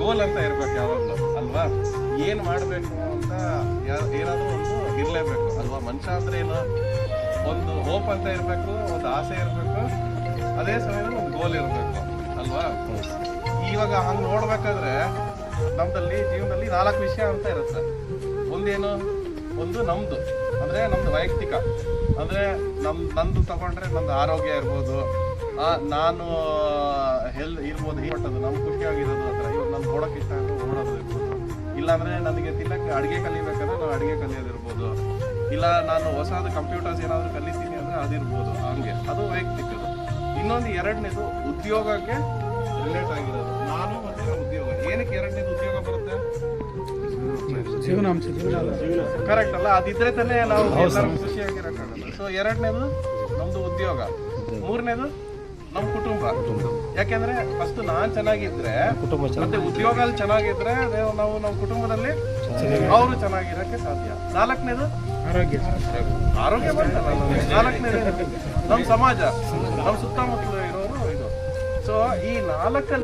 ಗೋಲ್ ಅಂತ ಇರ್ಬೇಕು ಯಾವಾಗಲೂ ಅಲ್ವಾ. ಏನ್ ಮಾಡ್ಬೇಕು ಅಂತ ಏನಾದ್ರೂ ಒಂದು ಇರ್ಲೇಬೇಕು ಅಲ್ವಾ. ಮನುಷ್ಯ ಅಂದ್ರೆ ಏನು, ಒಂದು ಹೋಪ್ ಅಂತ ಇರ್ಬೇಕು, ಒಂದು ಆಸೆ ಇರ್ಬೇಕು, ಅದೇ ಸಮಯದಲ್ಲಿ ಒಂದು ಗೋಲ್ ಇರ್ಬೇಕು ಅಲ್ವಾ. ಇವಾಗ ಹಂಗೆ ನೋಡ್ಬೇಕಾದ್ರೆ ನಮ್ದಲ್ಲಿ ಜೀವನದಲ್ಲಿ 4 ವಿಷಯ ಅಂತ ಇರುತ್ತೆ. ಒಂದೇನು, ಒಂದು ನಮ್ದು ಅಂದ್ರೆ ನಮ್ದು ವೈಯಕ್ತಿಕ, ಅಂದ್ರೆ ನಂದು ತಗೊಂಡ್ರೆ ನಮ್ದು ಆರೋಗ್ಯ ಇರ್ಬೋದು, ನಾನು ಇರ್ಬೋದು, ಕೊಟ್ಟದ್ದು ನಮ್ಗೆ ಖುಷಿಯಾಗಿರೋದು ಆ ಥರ. ಇವಾಗ ನಾನು ಓಡೋಕೆ ಇಷ್ಟ ಅಂದ್ರೆ ಓಡೋದು ಇರ್ಬೋದು, ಇಲ್ಲಾಂದ್ರೆ ನನಗೆ ತಿನ್ನಕ್ಕೆ ಅಡುಗೆ ಕಲಿಬೇಕಾದ್ರೆ ನಾವು ಅಡುಗೆ ಕಲಿಯೋದಿರ್ಬೋದು, ಇಲ್ಲ ನಾನು ಹೊಸದು ಕಂಪ್ಯೂಟರ್ಸ್ ಏನಾದರೂ ಕಲಿತೀನಿ ಅಂದರೆ ಅದಿರ್ಬೋದು. ಹಂಗೆ ಅದು ವೈಯಕ್ತಿಕದು. ಇನ್ನೊಂದು ಎರಡನೇದು ಉದ್ಯೋಗಕ್ಕೆ ರಿಲೇಟ್ ಆಗಿರೋದು. ನಾನು ಮತ್ತೆ ಉದ್ಯೋಗ. ಏನಕ್ಕೆ ಎರಡನೇದು ಉದ್ಯೋಗ ಬರುತ್ತೆ? ಕರೆಕ್ಟ್ ಅಲ್ಲ, ಅದಿದ್ರೆ ತಾನೇ ನಾವು ಎಲ್ಲರೂ ಖುಷಿಯಾಗಿರೋಕ್ಕಾಗಲ್ಲ. ಸೊ ಎರಡನೇದು ನಮ್ದು ಉದ್ಯೋಗ, ಮೂರನೇದು ನಮ್ಮ ಕುಟುಂಬ. ಯಾಕೆಂದ್ರೆ ಫಸ್ಟ್ ನಾನ್ ಚೆನ್ನಾಗಿದ್ರೆ ಮತ್ತೆ ಉದ್ಯೋಗ ಚೆನ್ನಾಗಿದ್ರೆ ನಾವು ನಮ್ಮ ಕುಟುಂಬದಲ್ಲಿ ಅವರು ಚೆನ್ನಾಗಿರಕ್ಕೆ ಸಾಧ್ಯ. 4ನೇದು ಆರೋಗ್ಯ ಬರ್ತಲ್ಲ. 4ನೇದು ನಮ್ಮ ಸಮಾಜ, ನಮ್ಮ ಸುತ್ತಮುತ್ತಲು ಇರೋರು ಇದು. ಸೊ ಈ 4